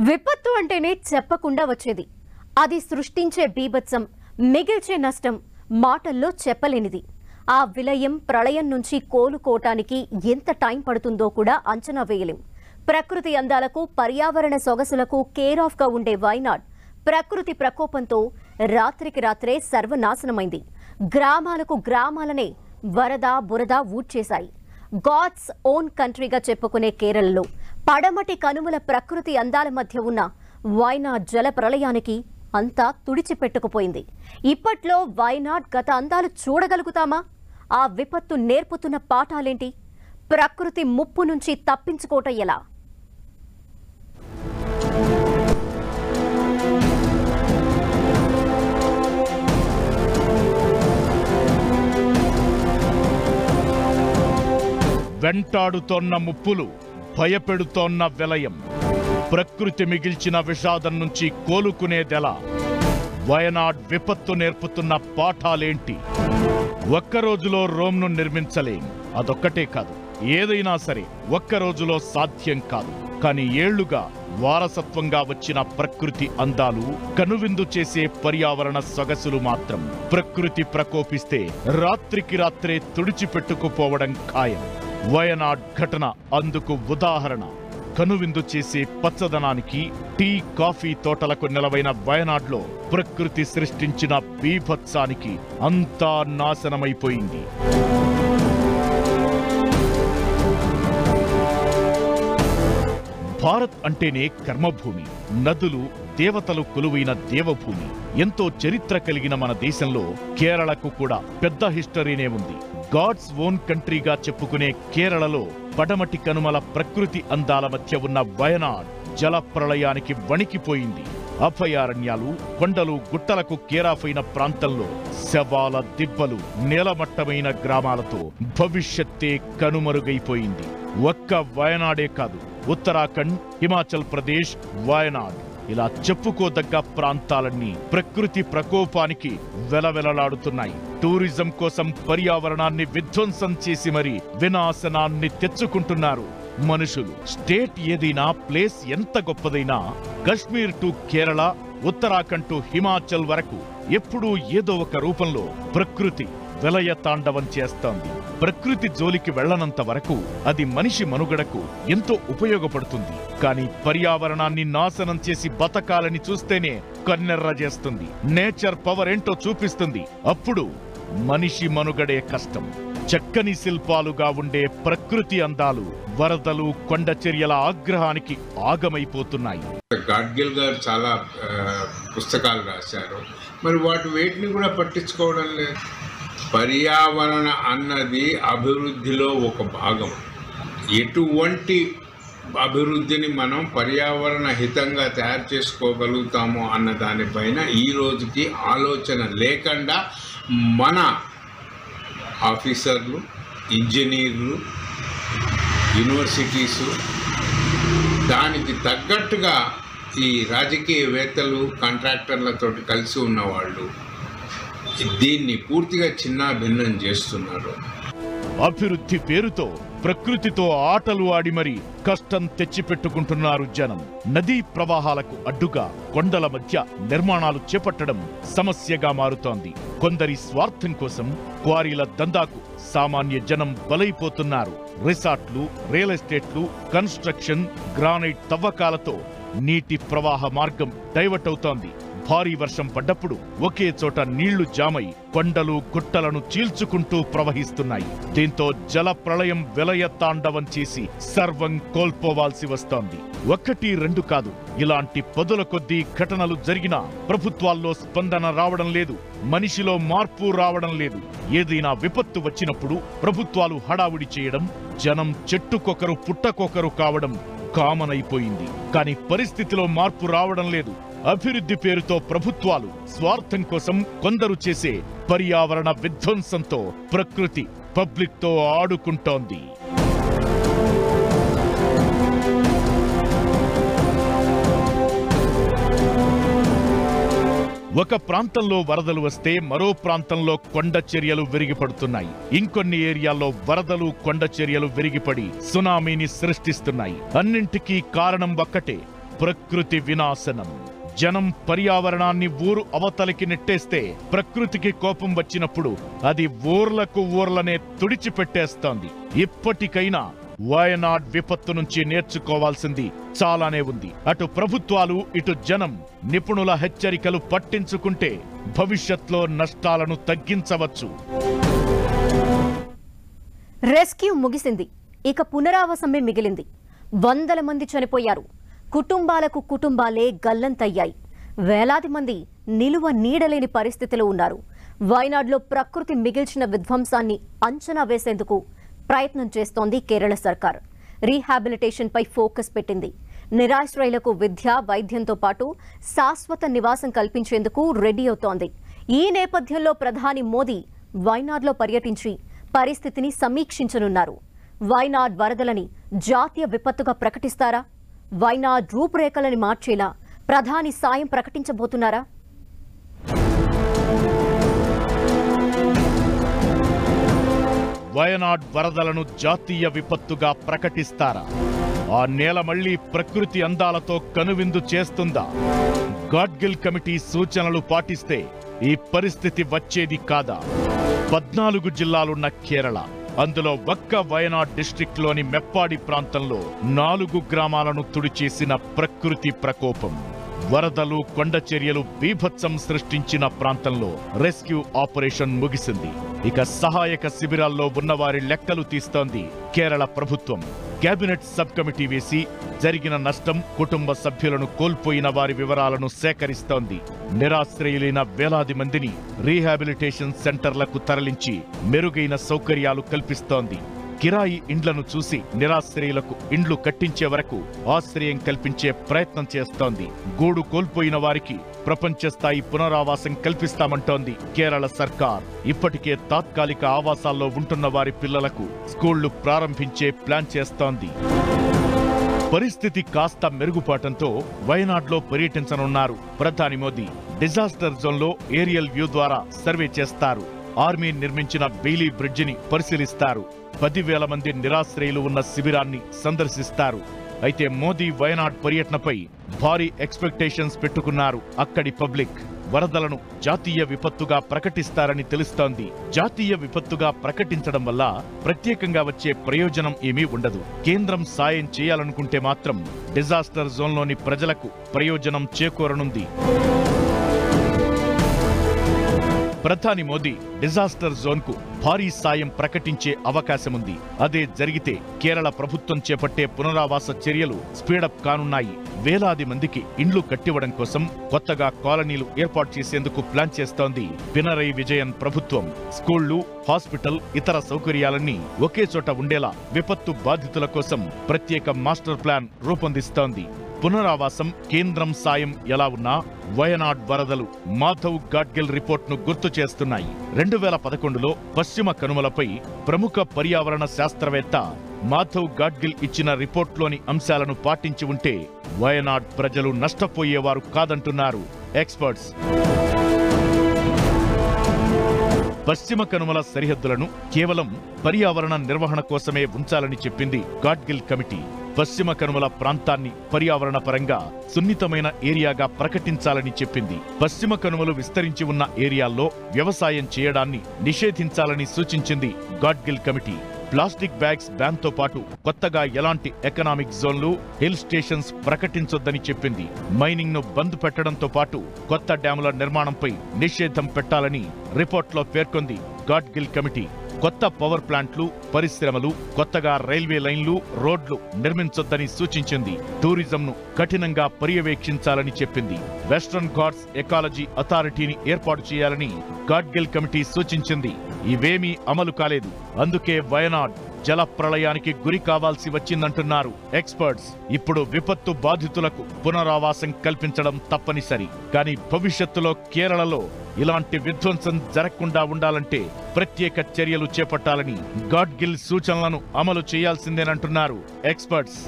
విపత్తు అంటేనే చెప్పకుండా వచ్చేది. అది సృష్టించే బీభత్సం, మిగిల్చే నష్టం మాటల్లో చెప్పలేనిది. ఆ విలయం, ప్రళయం నుంచి కోలుకోవటానికి ఎంత టైం పడుతుందో కూడా అంచనా వేయలేం. ప్రకృతి అందాలకు, పర్యావరణ సొగసులకు కేర్ ఆఫ్ గా ఉండే వైనాడ్ ప్రకృతి ప్రకోపంతో రాత్రికి రాత్రే సర్వనాశనమైంది. గ్రామాలకు గ్రామాలనే వరద, బురద ఊడ్చేశాయి. గాడ్స్ ఓన్ కంట్రీగా చెప్పుకునే కేరళలో పడమటి కనుమల ప్రకృతి అందాల మధ్య ఉన్న వైనాడ్ జల ప్రళయానికి అంతా తుడిచిపెట్టుకుపోయింది. ఇప్పట్లో వైనాడ్ గత అందాలు చూడగలుగుతామా? ఆ విపత్తు నేర్పుతున్న పాఠాలేంటి? ప్రకృతి ముప్పు నుంచి తప్పించుకోవటం ఎలా? వెంటాడుతోన్న ముప్పులు, భయపెడుతోన్న విలయం, ప్రకృతి మిగిల్చిన విషాదం నుంచి కోలుకునేదెలా? వయనాడ్ విపత్తు నేర్పుతున్న పాఠాలేంటి? ఒక్కరోజులో రోమ్ను నిర్మించలేం. అదొక్కటే కాదు, ఏదైనా సరే ఒక్కరోజులో సాధ్యం కాదు. కానీ ఏళ్లుగా వారసత్వంగా వచ్చిన ప్రకృతి అందాలు, కనువిందు చేసే పర్యావరణ సొగసులు మాత్రం ప్రకృతి ప్రకోపిస్తే రాత్రికి రాత్రే తుడిచిపెట్టుకుపోవడం ఖాయం. వయనాడ్ ఘటన అందుకు ఉదాహరణ. కనువిందు చేసే పచ్చదనానికి, టీ, కాఫీ తోటలకు నెలవైన వయనాడ్లో ప్రకృతి సృష్టించిన బీభత్సానికి అంతా నాశనమైపోయింది. భారత్ అంటేనే కర్మభూమి, నదులు, దేవతలు కొలువైన దేవభూమి. ఎంతో చరిత్ర కలిగిన మన దేశంలో కేరళకు కూడా పెద్ద హిస్టరీనే ఉంది. గాడ్స్ ఓన్ కంట్రీగా చెప్పుకునే కేరళలో పడమటి కనుమల ప్రకృతి అందాల మధ్య ఉన్న వయనాడ్ జల ప్రళయానికి వణికిపోయింది. అభయారణ్యాలు, కొండలు, గుట్టలకు కేరాఫైన ప్రాంతంలో శవాల దిబ్బలు, నేలమట్టమైన గ్రామాలతో భవిష్యత్తే కనుమరుగైపోయింది. ఒక్క వయనాడే కాదు, ఉత్తరాఖండ్, హిమాచల్ ప్రదేశ్, వయనాడ్ ఇలా చెప్పుకోదగ్గ ప్రాంతాలన్నీ ప్రకృతి ప్రకోపానికి వెలవెలలాడుతున్నాయి. టూరిజం కోసం పర్యావరణాన్ని విధ్వంసం చేసి మరీ వినాశనాన్ని తెచ్చుకుంటున్నారు మనుషులు. స్టేట్ ఏదైనా, ప్లేస్ ఎంత గొప్పదైనా, కశ్మీర్ టు కేరళ, ఉత్తరాఖండ్ టు హిమాచల్ వరకు ఎప్పుడూ ఏదో ఒక రూపంలో ప్రకృతి విలయ తాండవం చేస్తోంది. ప్రకృతి జోలికి వెళ్లనంత వరకు అది మనిషి మనుగడకు ఎంతో ఉపయోగపడుతుంది. కానీ పర్యావరణాన్ని నాశనం చేసి బతకాలని చూస్తేనే కన్నెర్ర చేస్తుంది. నేచర్ పవర్ ఏంటో చూపిస్తుంది. అప్పుడు మనిషి మనుగడే కష్టం. చక్కని శిల్పాలుగా ఉండే ప్రకృతి అందాలు వరదలు, కొండ చర్యల ఆగ్రహానికి ఆగమైపోతున్నాయి. గాడ్గిల్ గారు చాలా పుస్తకాలు రాశారు. మరి వేటిని కూడా పట్టించుకోవడం లేదు. పర్యావరణ అన్నది అభివృద్ధిలో ఒక భాగం. ఎటువంటి అభివృద్ధిని మనం పర్యావరణ హితంగా తయారు చేసుకోగలుగుతాము అన్న దానిపైన ఈ రోజుకి ఆలోచన లేకుండా మన ఆఫీసర్లు, ఇంజనీర్లు, యూనివర్సిటీసు, దానికి తగ్గట్టుగా ఈ రాజకీయవేత్తలు, కాంట్రాక్టర్లతో కలిసి ఉన్నవాళ్ళు దీన్ని పూర్తిగా చిన్న భిన్నం చేస్తున్నారు. అభివృద్ధి పేరుతో ప్రకృతితో ఆటలు ఆడి మరీ కష్టం తెచ్చిపెట్టుకుంటున్నారు జనం. నదీ ప్రవాహాలకు అడ్డుగా కొండల మధ్య నిర్మాణాలు చేపట్టడం సమస్యగా మారుతోంది. కొందరి స్వార్థం కోసం క్వారీల దందాకు సామాన్య జనం బలైపోతున్నారు. రిసార్ట్లు, రియల్ ఎస్టేట్లు, కన్స్ట్రక్షన్, గ్రానైట్ తవ్వకాలతో నీటి ప్రవాహ మార్గం డైవర్ట్ అవుతోంది. భారీ వర్షం పడ్డప్పుడు ఒకే చోట నీళ్లు జామై కొండలు, గుట్టలను చీల్చుకుంటూ ప్రవహిస్తున్నాయి. దీంతో జల ప్రళయం విలయ తాండవం చేసి సర్వం కోల్పోవాల్సి వస్తోంది. ఒక్కటి రెండు కాదు, ఇలాంటి పదుల కొద్దీ ఘటనలు జరిగినా ప్రభుత్వాల్లో స్పందన రావడం లేదు. మనిషిలో మార్పు రావడం లేదు. ఏదైనా విపత్తు వచ్చినప్పుడు ప్రభుత్వాలు హడావుడి చేయడం, జనం చెట్టుకొకరు పుట్టకొకరు కావడం కామన్ అయిపోయింది. కానీ పరిస్థితిలో మార్పు రావడం లేదు. అభివృద్ధి పేరుతో ప్రభుత్వాలు స్వార్థం కోసం కొందరు చేసే పర్యావరణ విధ్వంసంతో ప్రకృతి పబ్లిక్తో ఆడుకుంటోంది. ఒక ప్రాంతంలో వరదలు వస్తే మరో ప్రాంతంలో కొండ చర్యలు విరిగిపడుతున్నాయి. ఇంకొన్ని ఏరియాల్లో వరదలు, కొండ చర్యలు విరిగిపడి సునామీని సృష్టిస్తున్నాయి. అన్నింటికీ కారణం ఒక్కటే, ప్రకృతి వినాశనం. జనం పర్యావరణాన్ని ఊరు అవతలికి నెట్టేస్తే ప్రకృతికి కోపం వచ్చినప్పుడు అది ఊర్లనే తుడిచిపెట్టేస్తోంది. ఇప్పటికైనా వయనాడ్ విపత్తు నుంచి నేర్చుకోవాల్సింది చాలానే ఉంది. అటు ప్రభుత్వాలు ఇటు జనం నిపుణుల హెచ్చరికలు పట్టించుకుంటే భవిష్యత్తులో నష్టాలను తగ్గించవచ్చు. రెస్క్యూ ముగిసింది, ఇక పునరావాసమే మిగిలింది. వందల మంది చనిపోయారు. కుటుంబాలకు కుటుంబాలే గల్లంతయ్యాయి. వేలాది మంది నిలువ నీడలేని పరిస్థితిలో ఉన్నారు. వయనాడ్లో ప్రకృతి మిగిల్చిన విధ్వంసాన్ని అంచనా వేసేందుకు ప్రయత్నం చేస్తోంది కేరళ సర్కార్. రీహాబిలిటేషన్పై ఫోకస్ పెట్టింది. నిరాశ్రయులకు విద్య, వైద్యంతో పాటు శాశ్వత నివాసం కల్పించేందుకు రెడీ అవుతోంది. ఈ నేపథ్యంలో ప్రధాని మోదీ వయనాడ్లో పర్యటించి పరిస్థితిని సమీక్షించనున్నారు. వయనాడ్ వరదలని జాతీయ విపత్తుగా ప్రకటిస్తారా? వయనాడ్ రూపురేఖలని మార్చేలా ప్రధాని సాయం ప్రకటించబోతున్నారా? వయనాడ్ వరదలను జాతీయ విపత్తుగా ప్రకటిస్తారా? ఆ నేల మళ్లీ ప్రకృతి అందాలతో కనువిందు చేస్తుందా? గాడ్గిల్ కమిటీ సూచనలు పాటిస్తే ఈ పరిస్థితి వచ్చేది కాదా? 14 జిల్లాలున్న కేరళ, అందులో ఒక్క వయనాడ్ డిస్ట్రిక్ట్లోని మెప్పాడి ప్రాంతంలో 4 గ్రామాలను తుడిచేసిన ప్రకృతి ప్రకోపం. వరదలు, కొండ చర్యలు బీభత్సం సృష్టించిన ప్రాంతంలో రెస్క్యూ ఆపరేషన్ ముగిసింది. ఇక సహాయక శిబిరాల్లో ఉన్నవారి లెక్కలు తీస్తోంది కేరళ ప్రభుత్వం. కేబినెట్ సబ్ కమిటీ వేసి జరిగిన నష్టం, కుటుంబ సభ్యులను కోల్పోయిన వారి వివరాలను సేకరిస్తోంది. నిరాశ్రయులైన వేలాది మందిని రీహాబిలిటేషన్ సెంటర్లకు తరలించి మెరుగైన సౌకర్యాలు కల్పిస్తోంది. కిరాయి ఇండ్లను చూసి నిరాశ్రయులకు ఇండ్లు కట్టించే వరకు ఆశ్రయం కల్పించే ప్రయత్నం చేస్తోంది. గూడు కోల్పోయిన వారికి ప్రపంచ స్థాయి పునరావాసం కల్పిస్తామంటోంది కేరళ సర్కార్. ఇప్పటికే తాత్కాలిక ఆవాసాల్లో ఉంటున్న వారి పిల్లలకు స్కూళ్లు ప్రారంభించే ప్లాన్ చేస్తోంది. పరిస్థితి కాస్త మెరుగుపాటంతో వయనాడ్లో పర్యటించనున్నారు ప్రధాని మోదీ. డిజాస్టర్ జోన్లో ఏరియల్ వ్యూ ద్వారా సర్వే చేస్తారు. ఆర్మీ నిర్మించిన బెయిలీ బ్రిడ్జిని పరిశీలిస్తారు. 10,000 మంది నిరాశ్రయులు ఉన్న శిబిరాన్ని సందర్శిస్తారు. అయితే మోదీ వయనాడ్ పర్యటనపై భారీ ఎక్స్పెక్టేషన్స్ పెట్టుకున్నారు అక్కడి పబ్లిక్. వరదలను జాతీయ విపత్తుగా ప్రకటిస్తారని తెలుస్తోంది. జాతీయ విపత్తుగా ప్రకటించడం వల్ల ప్రత్యేకంగా వచ్చే ప్రయోజనం ఏమీ ఉండదు. కేంద్రం సాయం చేయాలనుకుంటే మాత్రం డిజాస్టర్ జోన్లోని ప్రజలకు ప్రయోజనం చేకూరనుంది. ప్రధాని మోదీ డిజాస్టర్ జోన్కు భారీ సాయం ప్రకటించే అవకాశముంది. అదే జరిగితే కేరళ ప్రభుత్వం చేపట్టే పునరావాస చర్యలు స్పీడప్ కానున్నాయి. వేలాది మందికి ఇండ్లు కట్టివ్వడం కోసం కొత్తగా కాలనీలు ఏర్పాటు చేసేందుకు ప్లాన్ చేస్తోంది పినరై విజయన్ ప్రభుత్వం. స్కూళ్లు, హాస్పిటల్, ఇతర సౌకర్యాలన్నీ ఒకే చోట ఉండేలా విపత్తు బాధితుల కోసం ప్రత్యేక మాస్టర్ ప్లాన్ రూపొందిస్తోంది. పునరావాసం, కేంద్రం సాయం ఎలా ఉన్నా వయనాడ్ వరదలు మాధవ్ గాడ్గిల్ రిపోర్ట్ను గుర్తు చేస్తున్నాయి. 2011లో పశ్చిమ కనుమలపై ప్రముఖ పర్యావరణ శాస్త్రవేత్త మాధవ్ గాడ్గిల్ ఇచ్చిన రిపోర్ట్లోని అంశాలను పాటించి ఉంటే వయనాడ్ ప్రజలు నష్టపోయేవారు కాదంటున్నారు ఎక్స్పర్ట్స్. పశ్చిమ కనుమల సరిహద్దులను కేవలం పర్యావరణ నిర్వహణ కోసమే ఉంచాలని చెప్పింది గాడ్గిల్ కమిటీ. పశ్చిమ కనుమల ప్రాంతాన్ని పర్యావరణ పరంగా సున్నితమైన ఏరియాగా ప్రకటించాలని చెప్పింది. పశ్చిమ కనుమలు విస్తరించి ఉన్న ఏరియాల్లో వ్యవసాయం చేయడాన్ని నిషేధించాలని సూచించింది Gadgil committee. Plastic bags ban తో పాటు కొత్తగా ఎలాంటి ఎకనామిక్ జోన్లు, హిల్ స్టేషన్స్ ప్రకటించొద్దని చెప్పింది. మైనింగ్ ను బంద్ పెట్టడంతో పాటు కొత్త డ్యాముల నిర్మాణంపై నిషేధం పెట్టాలని రిపోర్ట్లో పేర్కొంది గాడ్గిల్ కమిటీ. కొత్త పవర్ ప్లాంట్లు, పరిశ్రమలు, కొత్తగా రైల్వే లైన్లు, రోడ్లు నిర్మించొద్దని సూచించింది. టూరిజంను కఠినంగా పర్యవేక్షించాలని చెప్పింది. వెస్ట్రన్ ఘాట్స్ ఎకాలజీ అథారిటీని ఏర్పాటు చేయాలని గాడ్గిల్ కమిటీ సూచించింది. ఇవేమీ అమలు కాలేదు. అందుకే వయనాడ్ జల ప్రళయానికి గురి కావాల్సి వచ్చిందంటున్నారు ఎక్స్పర్ట్స్. ఇప్పుడు విపత్తు బాధితులకు పునరావాసం కల్పించడం తప్పనిసరి. కానీ భవిష్యత్తులో కేరళలో ఇలాంటి విధ్వంసం జరగకుండా ఉండాలంటే ప్రత్యేక చర్యలు చేపట్టాలని గాడ్గిల్ సూచనలను అమలు చేయాల్సిందేనంటున్నారు ఎక్స్పర్ట్స్.